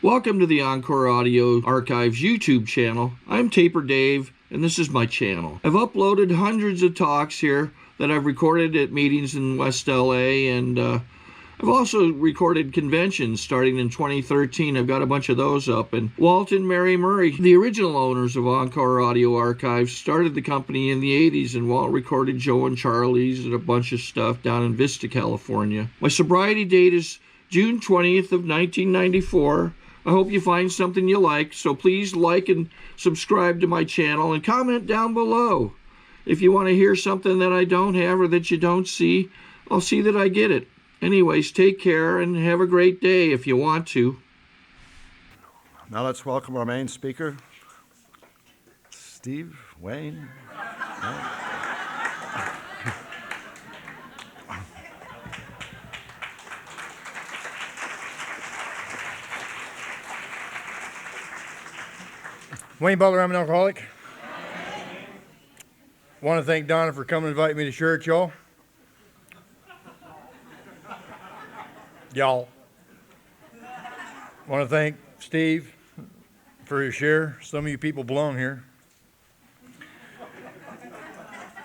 Welcome to the Encore Audio Archives YouTube channel. I'm Taper Dave, and this is my channel. I've uploaded hundreds of talks here that I've recorded at meetings in West LA, and I've also recorded conventions starting in 2013. I've got a bunch of those up. And Walt and Mary Murray, the original owners of Encore Audio Archives, started the company in the 80s, and Walt recorded Joe and Charlie's and a bunch of stuff down in Vista, California. My sobriety date is June 20th of 1994. I hope you find something you like, so please like and subscribe to my channel and comment down below. If you want to hear something that I don't have or that you don't see, I'll see that I get it. Anyways, take care and have a great day if you want to. Now let's welcome our main speaker, Steve Wayne. Wayne Butler, I'm an alcoholic. Want to thank Donna for coming and inviting me to church, y'all. Y'all. Want to thank Steve for his share. Some of you people belong here.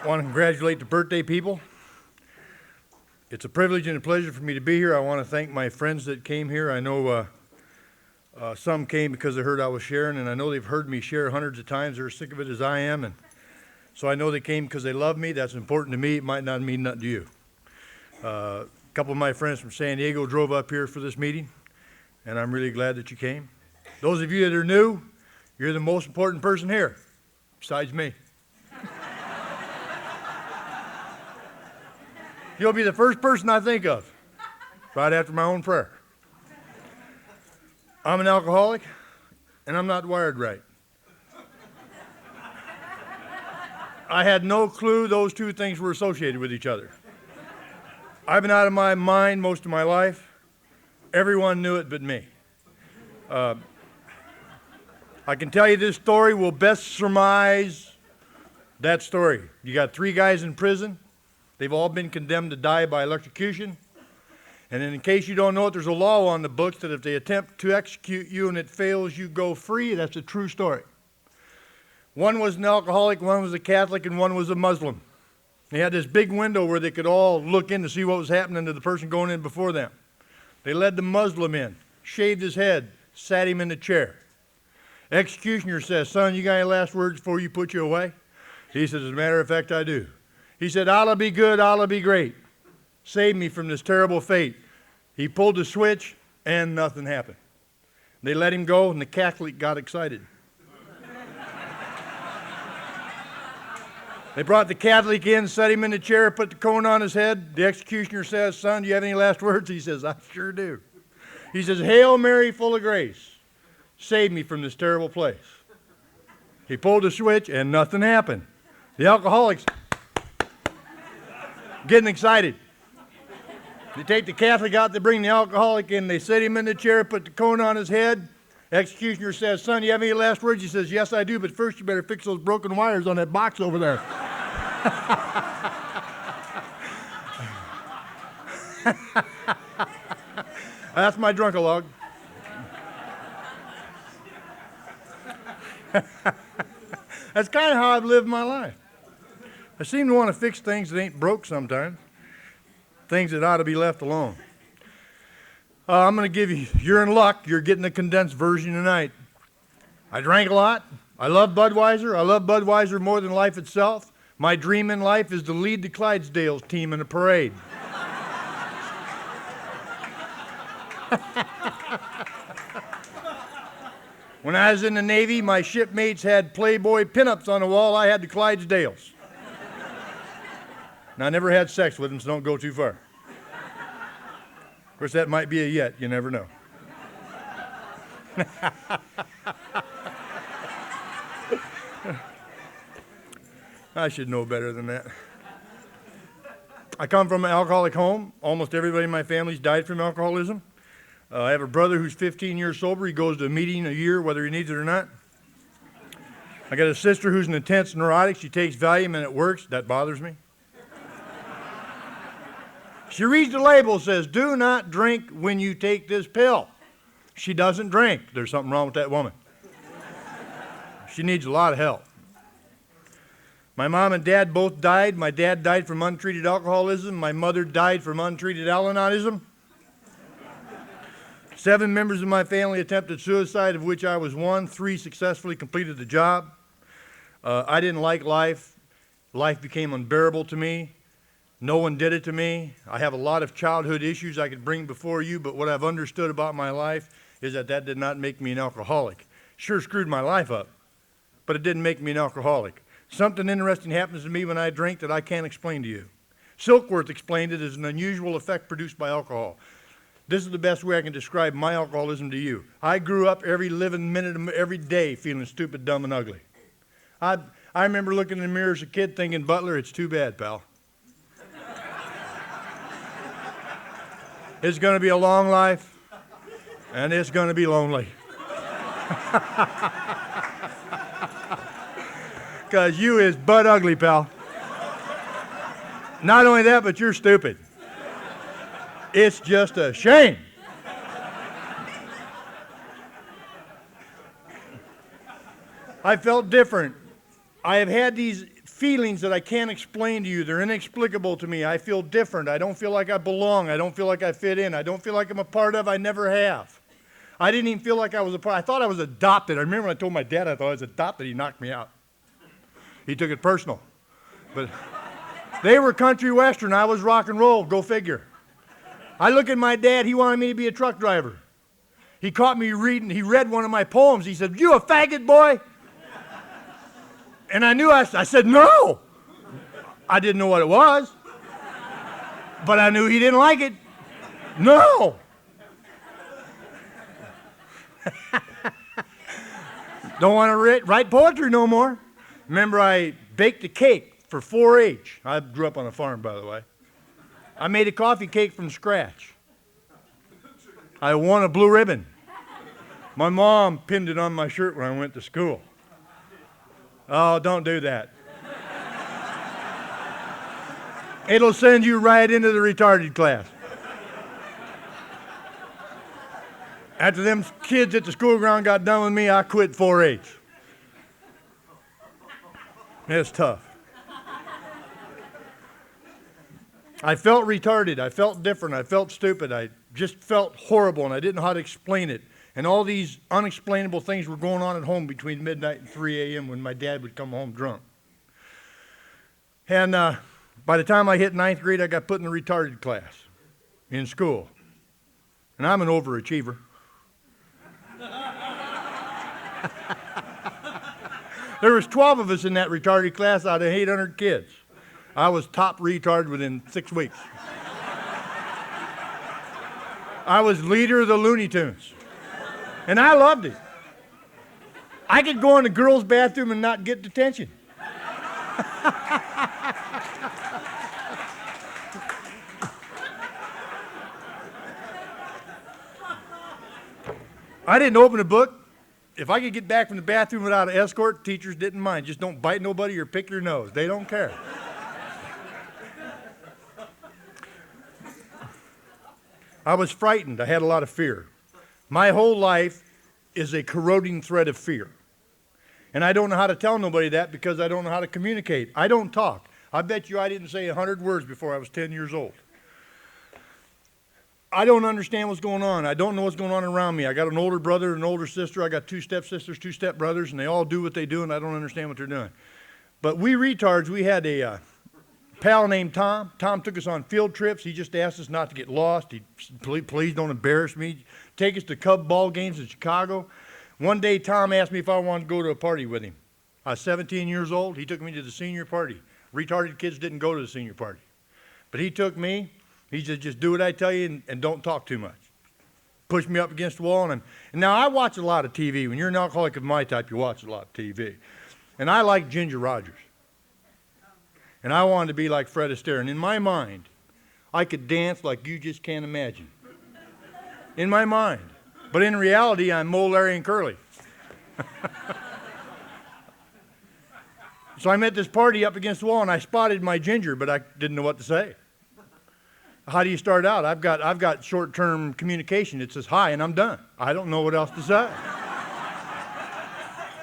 Want to congratulate the birthday people. It's a privilege and a pleasure for me to be here. I want to thank my friends that came here. I know some came because they heard I was sharing, and I know they've heard me share hundreds of times. They're as sick of it as I am, and so I know they came because they love me. That's important to me. It might not mean nothing to you. A couple of my friends from San Diego drove up here for this meeting, and I'm really glad that you came. Those of you that are new, you're the most important person here, besides me. You'll be the first person I think of, right after my own prayer. I'm an alcoholic, and I'm not wired right. I had no clue those two things were associated with each other. I've been out of my mind most of my life. Everyone knew it but me. I can tell you this story will best surmise that story. You got 3 guys in prison. They've all been condemned to die by electrocution. And in case you don't know it, there's a law on the books that if they attempt to execute you and it fails, you go free. That's a true story. One was an alcoholic, one was a Catholic, and one was a Muslim. They had this big window where they could all look in to see what was happening to the person going in before them. They led the Muslim in, shaved his head, sat him in the chair. Executioner says, "Son, you got any last words before you put you away?" He says, "As a matter of fact, I do." He said, "Allah be good, Allah be great. Save me from this terrible fate." He pulled the switch, and nothing happened. They let him go, and the Catholic got excited. They brought the Catholic in, set him in the chair, put the cone on his head. The executioner says, "Son, do you have any last words?" He says, "I sure do." He says, "Hail Mary, full of grace. Save me from this terrible place." He pulled the switch, and nothing happened. The alcoholics getting excited. They take the Catholic out, they bring the alcoholic in, they sit him in the chair, put the cone on his head. Executioner says, "Son, you have any last words?" He says, "Yes, I do, but first you better fix those broken wires on that box over there." That's my drunk-a-log. That's kind of how I've lived my life. I seem to want to fix things that ain't broke sometimes. Things that ought to be left alone. I'm going to give you, you're in luck, you're getting a condensed version tonight. I drank a lot. I love Budweiser. I love Budweiser more than life itself. My dream in life is to lead the Clydesdales team in a parade. When I was in the Navy, my shipmates had Playboy pinups on the wall. I had the Clydesdales. And I never had sex with them, so don't go too far. Of course, that might be a yet. You never know. I should know better than that. I come from an alcoholic home. Almost everybody in my family's died from alcoholism. I have a brother who's 15 years sober. He goes to a meeting a year, whether he needs it or not. I got a sister who's an intense neurotic. She takes Valium and it works. That bothers me. She reads the label, says, "Do not drink when you take this pill." She doesn't drink. There's something wrong with that woman. She needs a lot of help. My mom and dad both died. My dad died from untreated alcoholism. My mother died from untreated Al-Anonism. 7 members of my family attempted suicide, of which I was one. 3 successfully completed the job. I didn't like life. Life became unbearable to me. No one did it to me. I have a lot of childhood issues I could bring before you, but what I've understood about my life is that did not make me an alcoholic. Sure screwed my life up, but it didn't make me an alcoholic. Something interesting happens to me when I drink that I can't explain to you. Silkworth explained it as an unusual effect produced by alcohol. This is the best way I can describe my alcoholism to you. I grew up every living minute of every day feeling stupid, dumb, and ugly. I remember looking in the mirror as a kid thinking, Butler, it's too bad, pal. It's going to be a long life, and it's going to be lonely. Because you is butt ugly, pal. Not only that, but you're stupid. It's just a shame. I felt different. I have had these feelings that I can't explain to you. They're inexplicable to me. I feel different. I don't feel like I belong. I don't feel like I fit in. I don't feel like I'm a part of. I never have. I didn't even feel like I was a part. I thought I was adopted. I remember when I told my dad I thought I was adopted, he knocked me out. He took it personal. But they were country western. I was rock and roll. Go figure. I look at my dad. He wanted me to be a truck driver. He caught me reading. He read one of my poems. He said, "You a faggot, boy?" And I knew, I said, "No." I didn't know what it was, but I knew he didn't like it. No. Don't want to write poetry no more. Remember, I baked a cake for 4-H. I grew up on a farm, by the way. I made a coffee cake from scratch. I won a blue ribbon. My mom pinned it on my shirt when I went to school. Oh, don't do that. It'll send you right into the retarded class. After them kids at the school ground got done with me, I quit 4-H. It's tough. I felt retarded. I felt different. I felt stupid. I just felt horrible, and I didn't know how to explain it. And all these unexplainable things were going on at home between midnight and 3 a.m. when my dad would come home drunk. And by the time I hit 9th grade, I got put in the retarded class in school. And I'm an overachiever. There was 12 of us in that retarded class out of 800 kids. I was top retard within 6 weeks. I was leader of the Looney Tunes. And I loved it. I could go in the girls' bathroom and not get detention. I didn't open a book. If I could get back from the bathroom without an escort, teachers didn't mind. Just don't bite nobody or pick your nose. They don't care. I was frightened. I had a lot of fear. My whole life is a corroding thread of fear. And I don't know how to tell nobody that because I don't know how to communicate. I don't talk. I bet you I didn't say 100 words before I was 10 years old. I don't understand what's going on. I don't know what's going on around me. I got an older brother, an older sister. I got 2 stepsisters, 2 stepbrothers, and they all do what they do, and I don't understand what they're doing. But we retards, we had a pal named Tom. Tom took us on field trips. He just asked us not to get lost. He said, please don't embarrass me. Take us to Cub ball games in Chicago. One day, Tom asked me if I wanted to go to a party with him. I was 17 years old. He took me to the senior party. Retarded kids didn't go to the senior party. But he took me. He said, just do what I tell you and don't talk too much. Pushed me up against the wall. And now I watch a lot of TV. When you're an alcoholic of my type, you watch a lot of TV. And I like Ginger Rogers. And I wanted to be like Fred Astaire. And in my mind, I could dance like you just can't imagine. In my mind. But in reality, I'm Mo, Larry, and Curly. So I'm at this party up against the wall, and I spotted my Ginger, but I didn't know what to say. How do you start out? I've got short-term communication. It says hi, and I'm done. I don't know what else to say.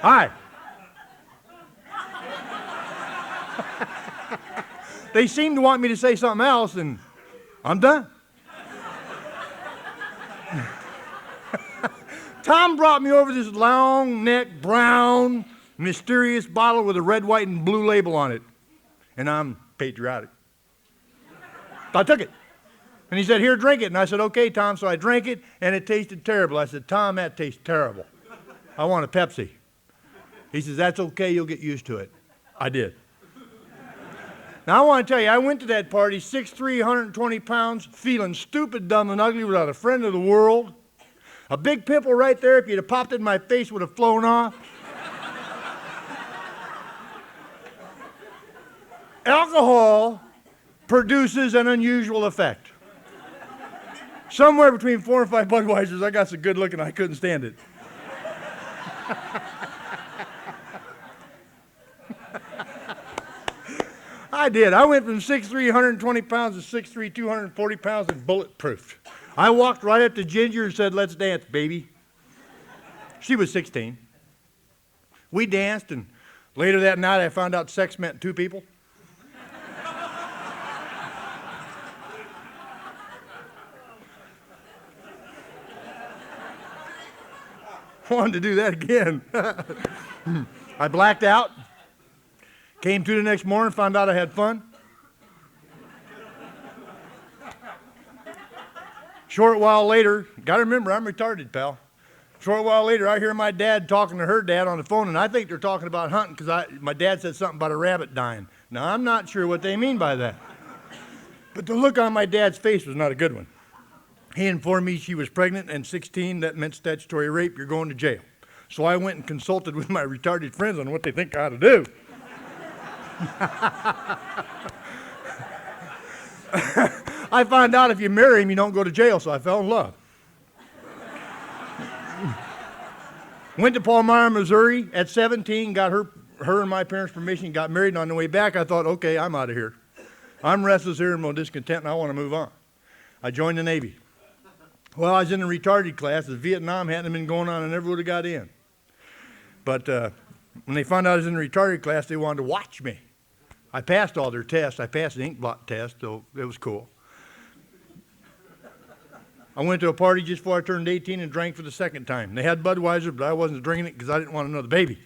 Hi. They seem to want me to say something else, and I'm done. Tom brought me over this long neck, brown, mysterious bottle with a red, white, and blue label on it. And I'm patriotic. I took it. And he said, here, drink it. And I said, okay, Tom. So I drank it, and it tasted terrible. I said, Tom, that tastes terrible. I want a Pepsi. He says, that's okay. You'll get used to it. I did. Now, I want to tell you, I went to that party, 6'3", 120 pounds, feeling stupid, dumb, and ugly without a friend of the world. A big pimple right there, if you'd have popped it in my face, would have flown off. Alcohol produces an unusual effect. Somewhere between 4 and 5 Budweisers, I got so good looking I couldn't stand it. I did. I went from 6'3", 120 pounds to 6'3", 240 pounds and bulletproof. I walked right up to Ginger and said, let's dance, baby. She was 16. We danced, and later that night I found out sex meant 2 people. Wanted to do that again. I blacked out. Came to the next morning, found out I had fun. Short while later, gotta remember, I'm retarded, pal. Short while later, I hear my dad talking to her dad on the phone, and I think they're talking about hunting because my dad said something about a rabbit dying. Now, I'm not sure what they mean by that. But the look on my dad's face was not a good one. He informed me she was pregnant and 16. That meant statutory rape. You're going to jail. So I went and consulted with my retarded friends on what they think I ought to do. I found out if you marry him, you don't go to jail, so I fell in love. Went to Palmyra, Missouri at 17, got her and my parents' permission, got married, and on the way back, I thought, okay, I'm out of here. I'm restless here and discontent, and I want to move on. I joined the Navy. Well, I was in the retarded class. As Vietnam hadn't been going on, I never would have got in. But when they found out I was in the retarded class, they wanted to watch me. I passed all their tests. I passed the ink blot test, so it was cool. I went to a party just before I turned 18 and drank for the second time. They had Budweiser, but I wasn't drinking it because I didn't want another baby.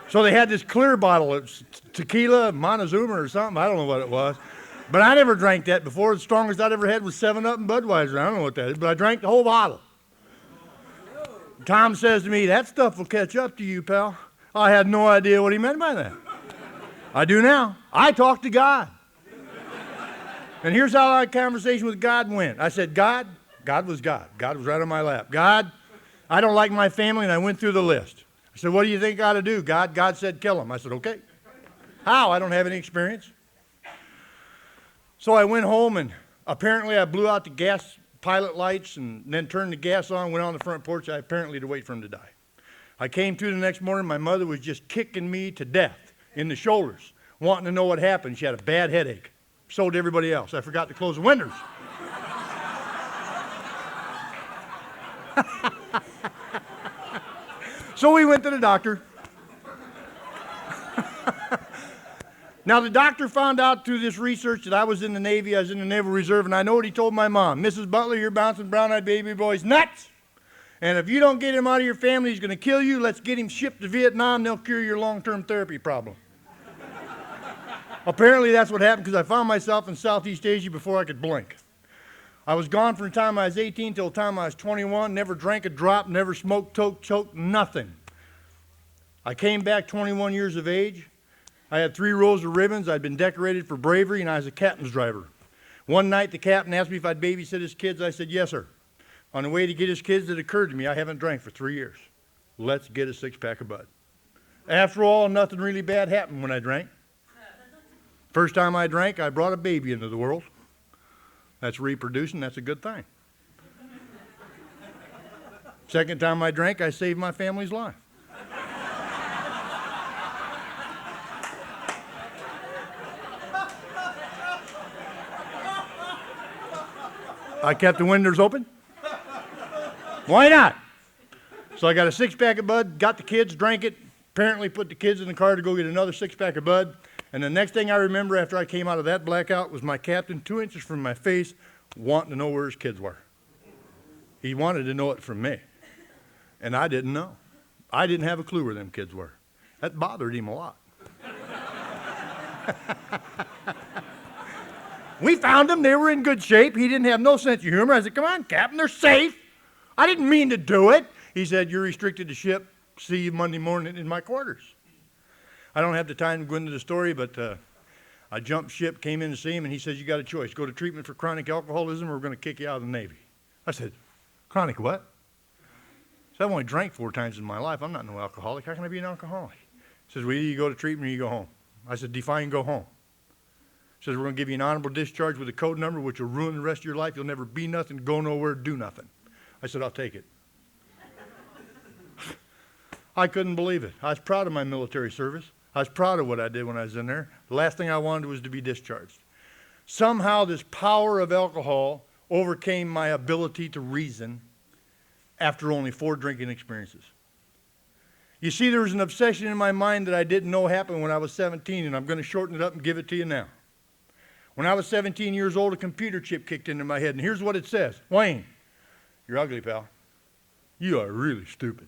So they had this clear bottle of tequila, Montezuma or something. I don't know what it was. But I never drank that before. The strongest I'd ever had was 7-Up and Budweiser. I don't know what that is, but I drank the whole bottle. Tom says to me, that stuff will catch up to you, pal. I had no idea what he meant by that. I do now. I talked to God. And here's how our conversation with God went. I said, God was God. God was right on my lap. God, I don't like my family, and I went through the list. I said, what do you think I ought to do, God? God said, kill him. I said, okay. How? I don't have any experience. So I went home, and apparently I blew out the gas pilot lights and then turned the gas on, went on the front porch, apparently to wait for him to die. I came to the next morning, my mother was just kicking me to death in the shoulders, wanting to know what happened. She had a bad headache. So did everybody else. I forgot to close the windows. So we went to the doctor. Now, the doctor found out through this research that I was in the Navy, I was in the Naval Reserve, and I know what he told my mom. Mrs. Butler, you're bouncing brown-eyed baby boy's nuts. And if you don't get him out of your family, he's going to kill you. Let's get him shipped to Vietnam. They'll cure your long-term therapy problem. Apparently, that's what happened because I found myself in Southeast Asia before I could blink. I was gone from the time I was 18 till the time I was 21, never drank a drop, never smoked, choked, nothing. I came back 21 years of age. I had 3 rows of ribbons. I'd been decorated for bravery, and I was a captain's driver. One night, the captain asked me if I'd babysit his kids. I said, yes, sir. On the way to get his kids, it occurred to me, I haven't drank for 3 years. Let's get a 6-pack of Bud. After all, nothing really bad happened when I drank. First time I drank, I brought a baby into the world. That's reproducing. That's a good thing. Second time I drank, I saved my family's life. I kept the windows open. Why not? So I got a six-pack of Bud, got the kids, drank it, apparently put the kids in the car to go get another six-pack of Bud. And the next thing I remember after I came out of that blackout was my captain 2 inches from my face wanting to know where his kids were. He wanted to know it from me. And I didn't know. I didn't have a clue where them kids were. That bothered him a lot. We found them. They were in good shape. He didn't have no sense of humor. I said, come on, Captain, they're safe. I didn't mean to do it. He said, you're restricted to ship. See you Monday morning in my quarters. I don't have the time to go into the story, but I jumped ship, came in to see him, and he says, you got a choice. Go to treatment for chronic alcoholism or we're going to kick you out of the Navy. I said, chronic what? So I've only drank 4 times in my life. I'm not no alcoholic. How can I be an alcoholic? He says, well, either you go to treatment or you go home. I said, define go home. He says, we're going to give you an honorable discharge with a code number which will ruin the rest of your life. You'll never be nothing, go nowhere, do nothing. I said, I'll take it. I couldn't believe it. I was proud of my military service. I was proud of what I did when I was in there. The last thing I wanted was to be discharged. Somehow this power of alcohol overcame my ability to reason after only 4 drinking experiences. You see, there was an obsession in my mind that I didn't know happened when I was 17, and I'm going to shorten it up and give it to you now. When I was 17 years old, a computer chip kicked into my head, and here's what it says. Wayne, you're ugly, pal. You are really stupid.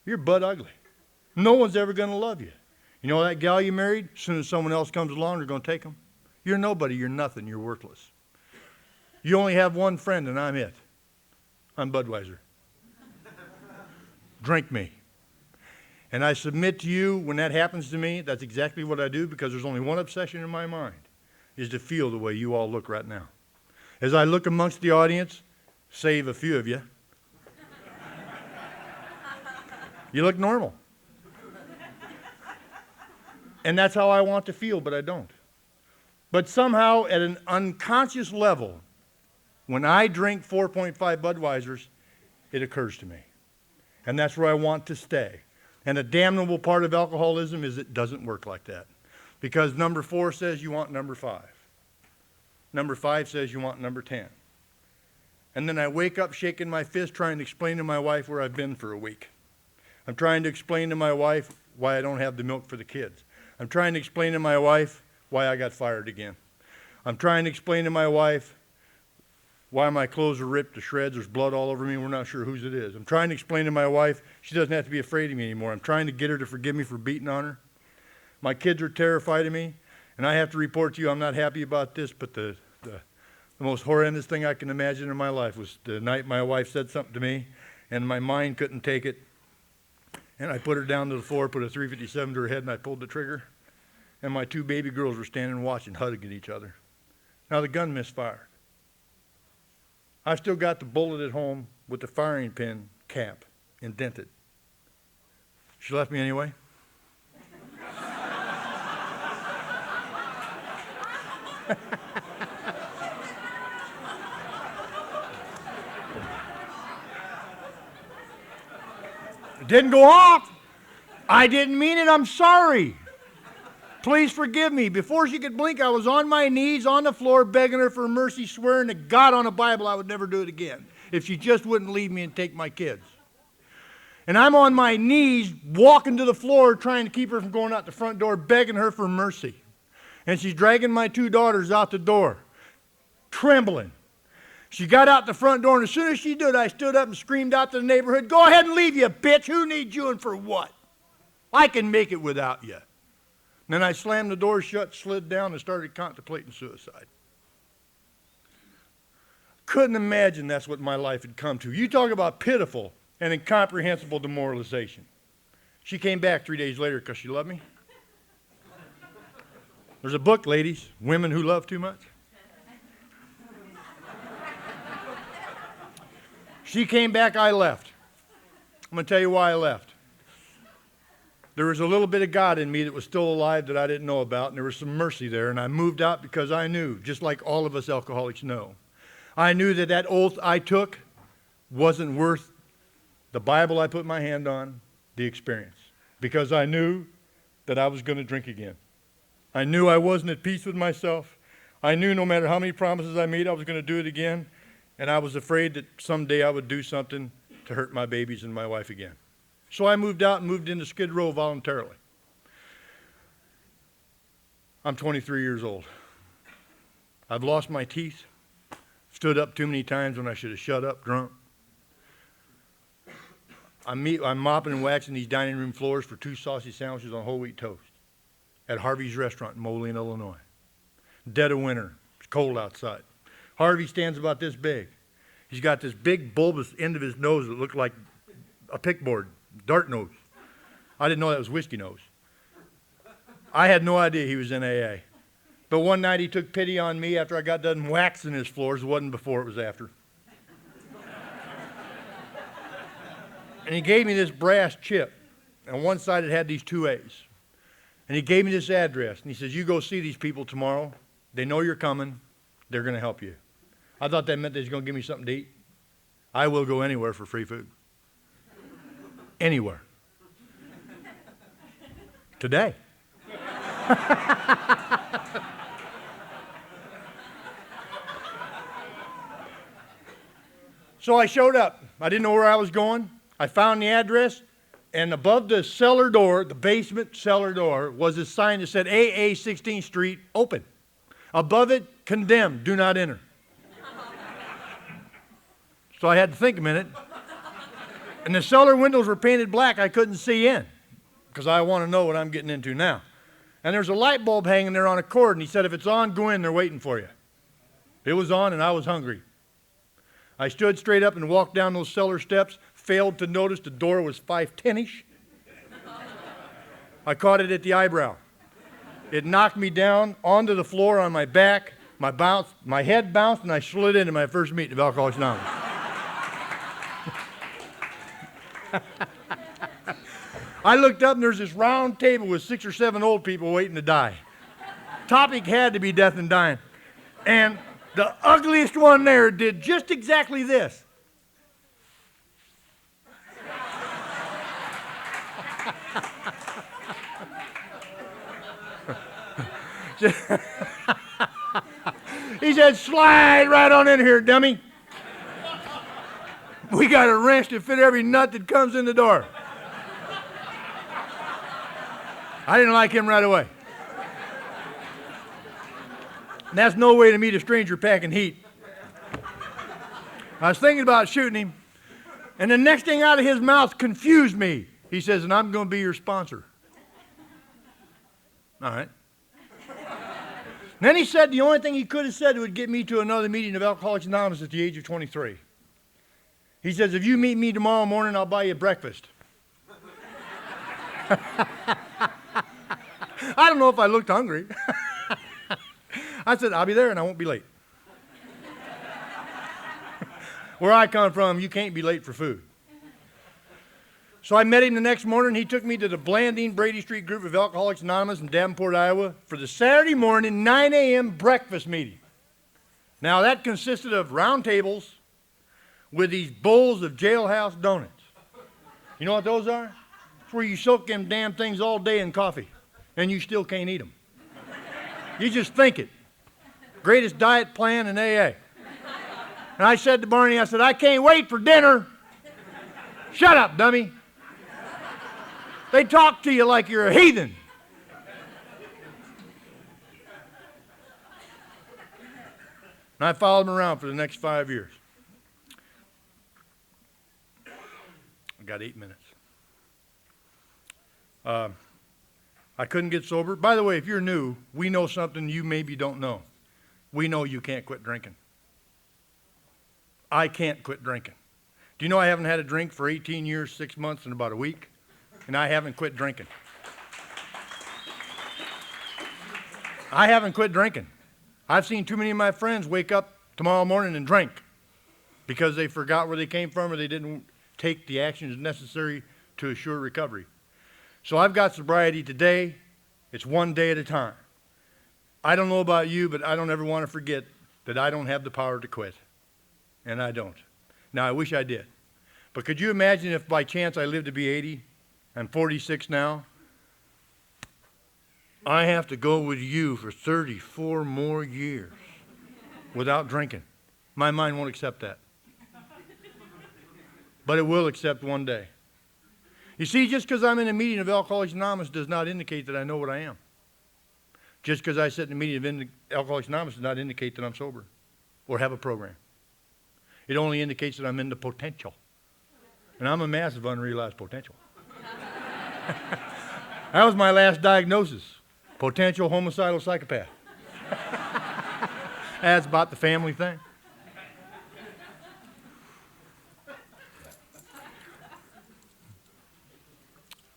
You're butt ugly. No one's ever going to love you. You know that gal you married? As soon as someone else comes along, they're going to take them. You're nobody. You're nothing. You're worthless. You only have one friend, and I'm it. I'm Budweiser. Drink me. And I submit to you, when that happens to me, that's exactly what I do, because there's only one obsession in my mind, is to feel the way you all look right now. As I look amongst the audience, save a few of you, you look normal. And that's how I want to feel, but I don't. But somehow, at an unconscious level, when I drink 4.5 Budweisers, it occurs to me. And that's where I want to stay. And a damnable part of alcoholism is it doesn't work like that. Because number 4 says you want number 5. Number 5 says you want number 10. And then I wake up shaking my fist trying to explain to my wife where I've been for a week. I'm trying to explain to my wife why I don't have the milk for the kids. I'm trying to explain to my wife why I got fired again. I'm trying to explain to my wife why my clothes are ripped to shreds. There's blood all over me. We're not sure whose it is. I'm trying to explain to my wife she doesn't have to be afraid of me anymore. I'm trying to get her to forgive me for beating on her. My kids are terrified of me. And I have to report to you, I'm not happy about this, but the most horrendous thing I can imagine in my life was the night my wife said something to me, and my mind couldn't take it. And I put her down to the floor, put a .357 to her head, and I pulled the trigger. And my 2 baby girls were standing watching, hugging each other. Now the gun misfired. I've still got the bullet at home with the firing pin cap indented. She left me anyway. It didn't go off. I didn't mean it. I'm sorry. Please forgive me. Before she could blink, I was on my knees on the floor begging her for mercy, swearing to God on a Bible I would never do it again if she just wouldn't leave me and take my kids. And I'm on my knees walking to the floor trying to keep her from going out the front door, begging her for mercy. And she's dragging my 2 daughters out the door, trembling. She got out the front door, and as soon as she did, I stood up and screamed out to the neighborhood, go ahead and leave, you bitch. Who needs you and for what? I can make it without you. And then I slammed the door shut, slid down, and started contemplating suicide. Couldn't imagine that's what my life had come to. You talk about pitiful and incomprehensible demoralization. She came back 3 days later because she loved me. There's a book, ladies, Women Who Love Too Much. She came back, I left. I'm going to tell you why I left. There was a little bit of God in me that was still alive that I didn't know about, and there was some mercy there, and I moved out because I knew, just like all of us alcoholics know, I knew that that oath I took wasn't worth the Bible I put my hand on, the experience. Because I knew that I was going to drink again. I knew I wasn't at peace with myself. I knew no matter how many promises I made, I was going to do it again. And I was afraid that someday I would do something to hurt my babies and my wife again. So I moved out and moved into Skid Row voluntarily. I'm 23 years old. I've lost my teeth, stood up too many times when I should have shut up, drunk. I'm mopping and waxing these dining room floors for 2 sausage sandwiches on whole wheat toast at Harvey's restaurant in Moline, Illinois. Dead of winter. It's cold outside. Harvey stands about this big. He's got this big bulbous end of his nose that looked like a pickboard, dart nose. I didn't know that was whiskey nose. I had no idea he was in AA. But one night he took pity on me after I got done waxing his floors. It wasn't before, it was after. And he gave me this brass chip. On one side it had these 2 A's. And he gave me this address. And he says, you go see these people tomorrow. They know you're coming. They're going to help you. I thought that meant they was going to give me something to eat. I will go anywhere for free food. Anywhere. Today. So I showed up. I didn't know where I was going. I found the address, and above the cellar door, the basement cellar door, was a sign that said AA 16th Street open. Above it, condemned, do not enter. So I had to think a minute. And the cellar windows were painted black. I couldn't see in because I want to know what I'm getting into now. And there's a light bulb hanging there on a cord, and he said, if it's on, go in, they're waiting for you. It was on, and I was hungry. I stood straight up and walked down those cellar steps, failed to notice the door was 5'10"ish. I caught it at the eyebrow. It knocked me down onto the floor on my back, my head bounced, and I slid into my first meeting of Alcoholics Anonymous. I looked up and there's this round table with 6 or 7 old people waiting to die. Topic had to be death and dying. And the ugliest one there did just exactly this. He said, slide right on in here, dummy. We got a wrench to fit every nut that comes in the door. I didn't like him right away. And that's no way to meet a stranger packing heat. I was thinking about shooting him, and the next thing out of his mouth confused me. He says, and I'm going to be your sponsor. All right. Then he said the only thing he could have said would get me to another meeting of Alcoholics Anonymous at the age of 23. He says, if you meet me tomorrow morning, I'll buy you breakfast. I don't know if I looked hungry. I said, I'll be there and I won't be late. Where I come from, you can't be late for food. So I met him the next morning. He took me to the Blanding Brady Street group of Alcoholics Anonymous in Davenport, Iowa for the Saturday morning 9 a.m. breakfast meeting. Now that consisted of round tables with these bowls of jailhouse donuts. You know what those are? It's where you soak them damn things all day in coffee and you still can't eat them. You just think it. Greatest diet plan in AA. And I said to Barney, I said, I can't wait for dinner. Shut up, dummy. They talk to you like you're a heathen. And I followed him around for the next 5 years. I got 8 minutes. I couldn't get sober. By the way, if you're new, we know something you maybe don't know. We know you can't quit drinking. I can't quit drinking. Do you know I haven't had a drink for 18 years, 6 months, and about a week? And I haven't quit drinking. I haven't quit drinking. I've seen too many of my friends wake up tomorrow morning and drink because they forgot where they came from or they didn't take the actions necessary to assure recovery. So I've got sobriety today. It's one day at a time. I don't know about you, but I don't ever want to forget that I don't have the power to quit. And I don't. Now, I wish I did. But could you imagine if by chance I lived to be 80? I'm 46 now. I have to go with you for 34 more years without drinking. My mind won't accept that. But it will accept one day. You see, just because I'm in a meeting of Alcoholics Anonymous does not indicate that I know what I am. Just because I sit in a meeting of Alcoholics Anonymous does not indicate that I'm sober or have a program. It only indicates that I'm in the potential. And I'm a massive unrealized potential. That was my last diagnosis. Potential homicidal psychopath. That's about the family thing.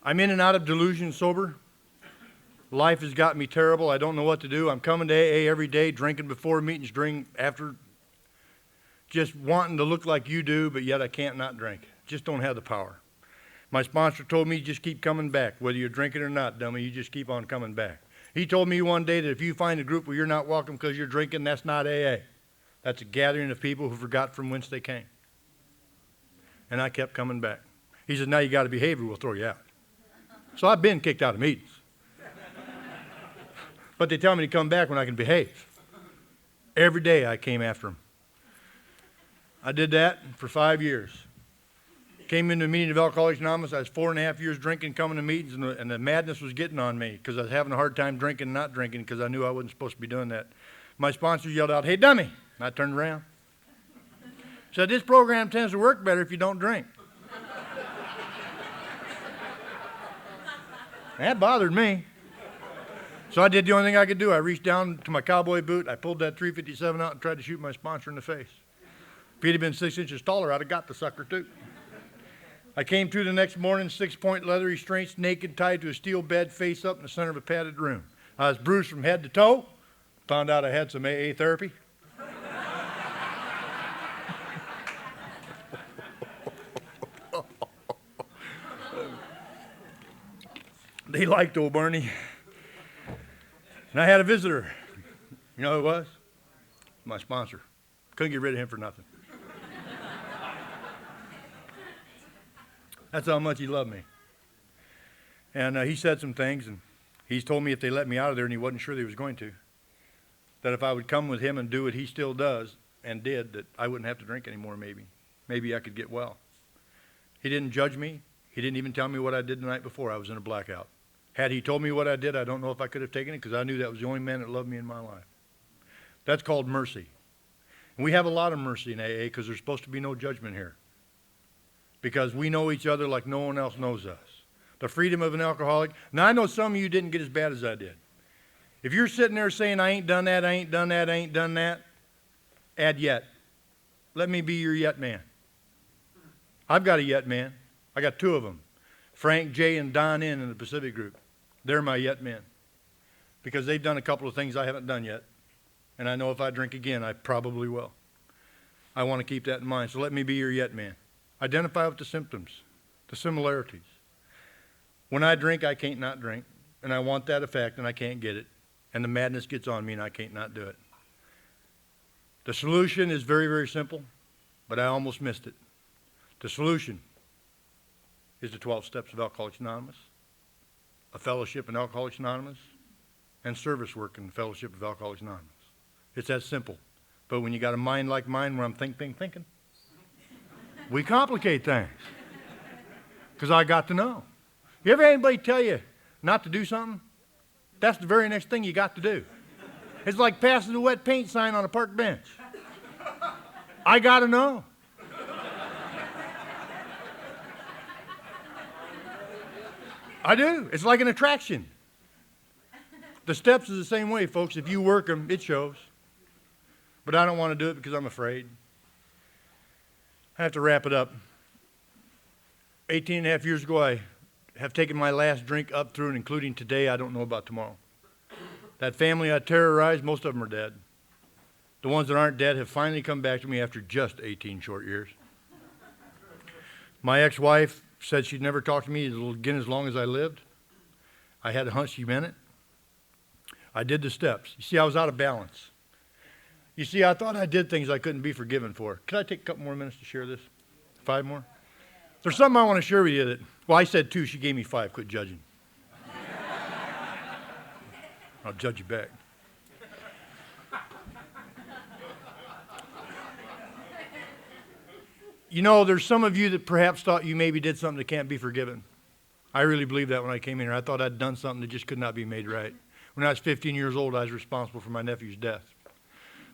I'm in and out of delusion sober. Life has got me terrible. I don't know what to do. I'm coming to AA every day, drinking before meetings, drinking after, just wanting to look like you do, but yet I can't not drink. Just don't have the power. My sponsor told me, just keep coming back. Whether you're drinking or not, dummy, you just keep on coming back. He told me one day that if you find a group where you're not welcome because you're drinking, that's not AA. That's a gathering of people who forgot from whence they came. And I kept coming back. He said, now you got to behave or we'll throw you out. So I've been kicked out of meetings. But they tell me to come back when I can behave. Every day I came after them. I did that for 5 years. Came into a meeting of Alcoholics Anonymous. I was 4.5 years drinking, coming to meetings, and the madness was getting on me because I was having a hard time drinking and not drinking because I knew I wasn't supposed to be doing that. My sponsor yelled out, "Hey, dummy!" And I turned around. Said, "This program tends to work better if you don't drink." That bothered me. So I did the only thing I could do. I reached down to my cowboy boot, I pulled that .357 out and tried to shoot my sponsor in the face. If he'd have been 6 inches taller, I'd have got the sucker too. I came to the next morning, 6-point leather restraints, naked, tied to a steel bed, face up in the center of a padded room. I was bruised from head to toe. Found out I had some AA therapy. They liked old Barney. And I had a visitor. You know who it was? My sponsor. Couldn't get rid of him for nothing. That's how much he loved me. And he said some things, and he's told me if they let me out of there, and he wasn't sure they was going to, that if I would come with him and do what he still does and did, that I wouldn't have to drink anymore maybe. Maybe I could get well. He didn't judge me. He didn't even tell me what I did the night before. I was in a blackout. Had he told me what I did, I don't know if I could have taken it because I knew that was the only man that loved me in my life. That's called mercy. And we have a lot of mercy in AA because there's supposed to be no judgment here. Because we know each other like no one else knows us. The freedom of an alcoholic. Now, I know some of you didn't get as bad as I did. If you're sitting there saying, I ain't done that, I ain't done that, I ain't done that, add yet. Let me be your yet man. I've got a yet man. I got 2 of them. Frank, Jay, and Don in the Pacific group. They're my yet men. Because they've done a couple of things I haven't done yet. And I know if I drink again, I probably will. I want to keep that in mind. So let me be your yet man. Identify with the symptoms, the similarities. When I drink, I can't not drink. And I want that effect, and I can't get it. And the madness gets on me, and I can't not do it. The solution is very, very simple, but I almost missed it. The solution is the 12 steps of Alcoholics Anonymous, a fellowship in Alcoholics Anonymous, and service work in the fellowship of Alcoholics Anonymous. It's that simple. But when you got a mind like mine where I'm thinking, we complicate things. Because I got to know. You ever had anybody tell you not to do something? That's the very next thing you got to do. It's like passing the wet paint sign on a park bench. I got to know. I do. It's like an attraction. The steps is the same way, folks. If you work them, it shows. But I don't want to do it because I'm afraid. I have to wrap it up. 18.5 years ago, I have taken my last drink up through and including today. I don't know about tomorrow. That family I terrorized, most of them are dead. The ones that aren't dead have finally come back to me after just 18 short years. My ex-wife said she'd never talk to me again as long as I lived. I had a hunch she meant it. I did the steps. You see, I was out of balance. You see, I thought I did things I couldn't be forgiven for. Could I take a couple more minutes to share this? 5 more? There's something I want to share with you that, well, I said 2, she gave me 5, quit judging. I'll judge you back. You know, there's some of you that perhaps thought you maybe did something that can't be forgiven. I really believed that when I came in here. I thought I'd done something that just could not be made right. When I was 15 years old, I was responsible for my nephew's death.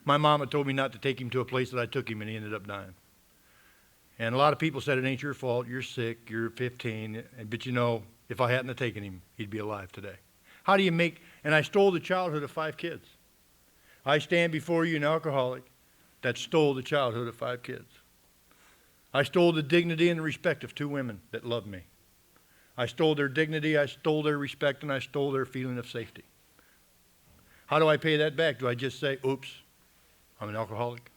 My mom had told me not to take him to a place that I took him, and he ended up dying. And a lot of people said, it ain't your fault, you're sick, you're 15. But you know, if I hadn't have taken him, he'd be alive today. How do you make, and I stole the childhood of 5 kids. I stand before you, an alcoholic, that stole the childhood of 5 kids. I stole the dignity and the respect of 2 women that loved me. I stole their dignity, I stole their respect, and I stole their feeling of safety. How do I pay that back? Do I just say, oops, I'm an alcoholic?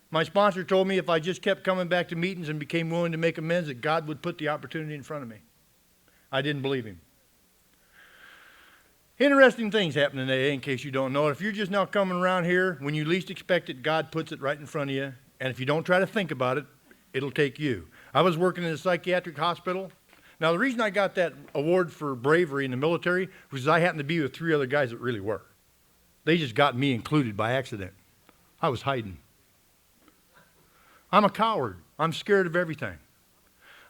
My sponsor told me if I just kept coming back to meetings and became willing to make amends, that God would put the opportunity in front of me. I didn't believe him. Interesting things happen in AA, in case you don't know. If you're just now coming around here, when you least expect it, God puts it right in front of you. And if you don't try to think about it, it'll take you. I was working in a psychiatric hospital. Now, the reason I got that award for bravery in the military was I happened to be with 3 other guys that really were. They just got me included by accident. I was hiding. I'm a coward. I'm scared of everything.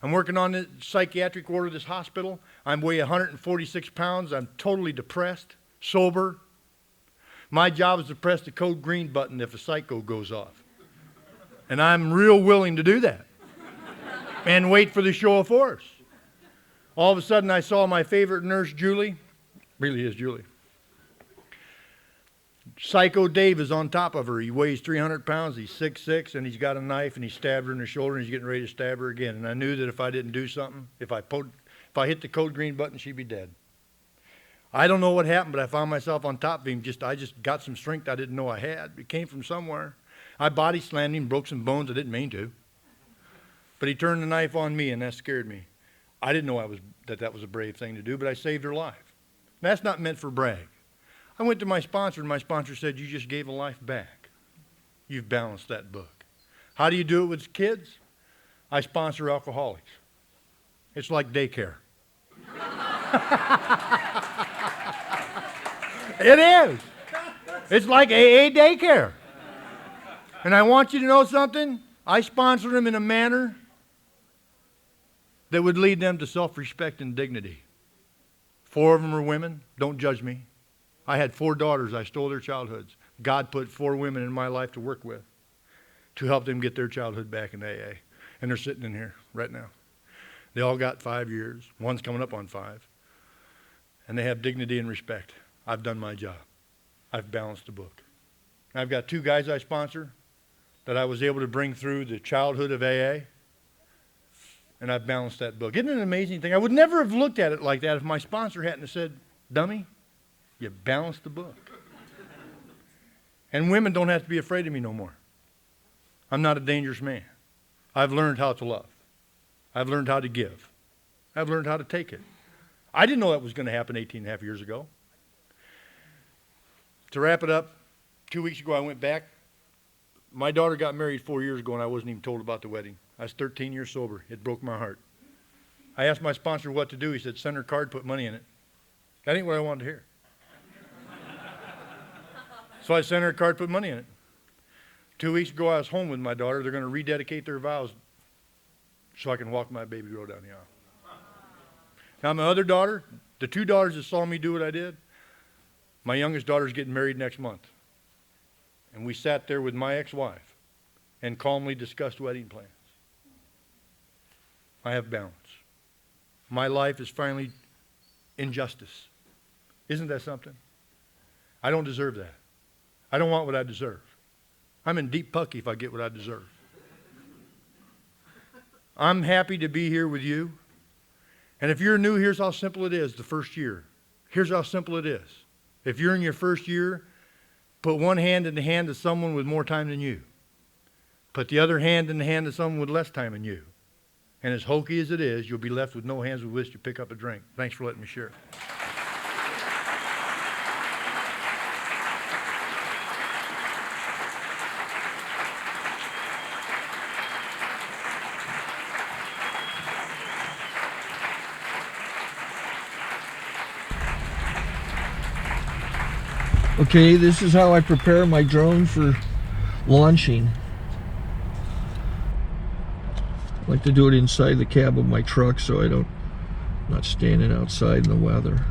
I'm working on the psychiatric ward of this hospital. I weigh 146 pounds. I'm totally depressed, sober. My job is to press the code green button if a psycho goes off. And I'm real willing to do that and wait for the show of force. All of a sudden, I saw my favorite nurse, Julie. Really is Julie. Psycho Dave is on top of her. He weighs 300 pounds. He's 6'6", and he's got a knife, and he stabbed her in the shoulder, and he's getting ready to stab her again. And I knew that if I didn't do something, if I hit the code green button, she'd be dead. I don't know what happened, but I found myself on top of him. I just got some strength I didn't know I had. It came from somewhere. I body slammed him, broke some bones I didn't mean to. But he turned the knife on me, and that scared me. I didn't know that was a brave thing to do, but I saved her life. And that's not meant for brag. I went to my sponsor, and my sponsor said, you just gave a life back. You've balanced that book. How do you do it with kids? I sponsor alcoholics. It's like daycare. It is. It's like AA daycare. And I want you to know something. I sponsor them in a manner that would lead them to self-respect and dignity. 4 of them are women. Don't judge me. I had 4 daughters. I stole their childhoods. God put 4 women in my life to work with to help them get their childhood back in AA. And they're sitting in here right now. They all got 5 years. One's coming up on 5. And they have dignity and respect. I've done my job. I've balanced the book. I've got 2 guys I sponsor that I was able to bring through the childhood of AA. And I've balanced that book. Isn't it an amazing thing? I would never have looked at it like that if my sponsor hadn't have said, dummy, you balanced the book. And women don't have to be afraid of me no more. I'm not a dangerous man. I've learned how to love. I've learned how to give. I've learned how to take it. I didn't know that was going to happen 18 and a half years ago. To wrap it up, 2 weeks ago I went back. My daughter got married 4 years ago, and I wasn't even told about the wedding. I was 13 years sober. It broke my heart. I asked my sponsor what to do. He said, send her a card, put money in it. That ain't what I wanted to hear. So I sent her a card, put money in it. 2 weeks ago, I was home with my daughter. They're going to rededicate their vows so I can walk my baby girl down the aisle. Now, my other daughter, the 2 daughters that saw me do what I did, my youngest daughter's getting married next month. And we sat there with my ex-wife and calmly discussed wedding plans. I have balance. My life is finally in justice. Isn't that something? I don't deserve that. I don't want what I deserve. I'm in deep pucky if I get what I deserve. I'm happy to be here with you. And if you're new, here's how simple it is the first year. Here's how simple it is. If you're in your first year, put one hand in the hand of someone with more time than you. Put the other hand in the hand of someone with less time than you. And as hokey as it is, you'll be left with no hands with which to pick up a drink. Thanks for letting me share. Okay, this is how I prepare my drone for launching. I like to do it inside the cab of my truck so I'm not standing outside in the weather.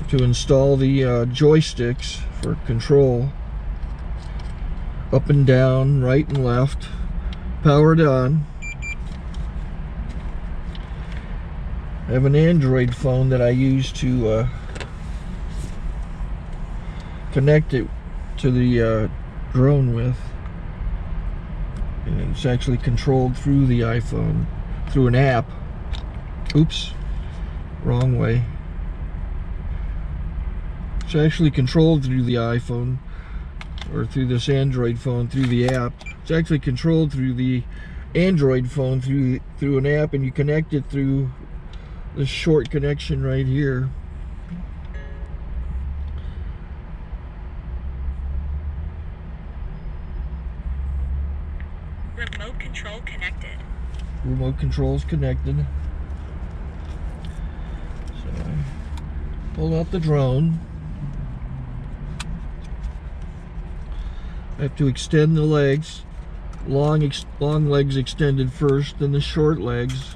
To install the joysticks for control, up and down, right and left, powered on. I have an Android phone that I use to connect it to the drone with. And it's actually controlled through the iPhone, through an app. Oops, wrong way. It's actually controlled through the iPhone, or through this Android phone, through the app. It's actually controlled through the Android phone through an app, and you connect it through this short connection right here. Remote control connected. Remote control's connected. So I pull out the drone. I have to extend the legs. Long legs extended first, then the short legs.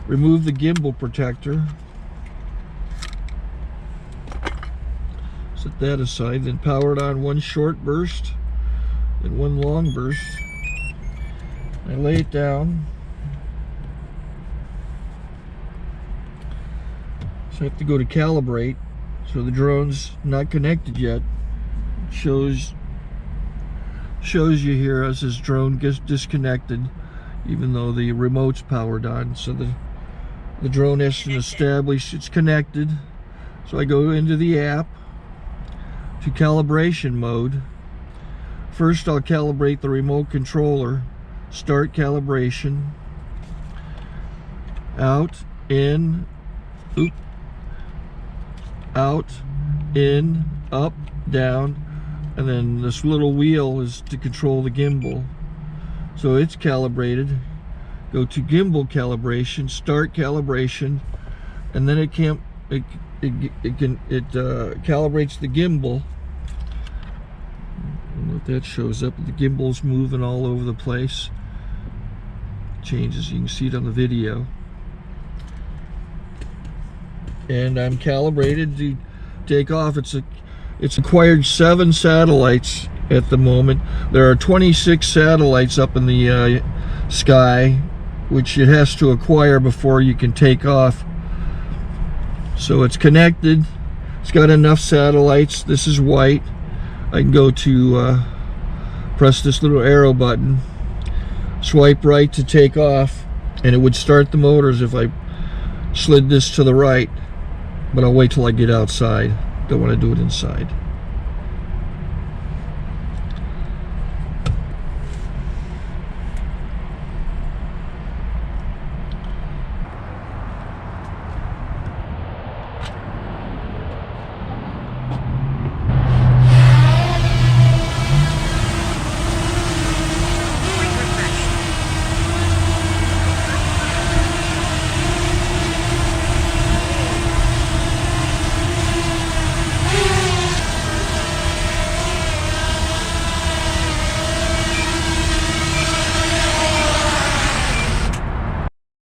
Remove the gimbal protector. Set that aside, then power it on one short burst, then one long burst. I lay it down. So I have to go to calibrate. So the drone's not connected yet. Shows you here as this drone gets disconnected, even though the remote's powered on. So the drone has to establish it's connected. So I go into the app to calibration mode. First I'll calibrate the remote controller. Start calibration. Out, in, oop, out, in, up, down, and then this little wheel is to control the gimbal. So it's calibrated. Go to gimbal calibration, start calibration, and then it calibrates the gimbal. I don't know if that shows up. The gimbal's moving all over the place. Changes, you can see it on the video. And I'm calibrated to take off. It's acquired 7 satellites at the moment. There are 26 satellites up in the sky, which it has to acquire before you can take off. So it's connected. It's got enough satellites. This is white. I can go to press this little arrow button, swipe right to take off, and it would start the motors if I slid this to the right. But I'll wait till I get outside. Don't want to do it inside.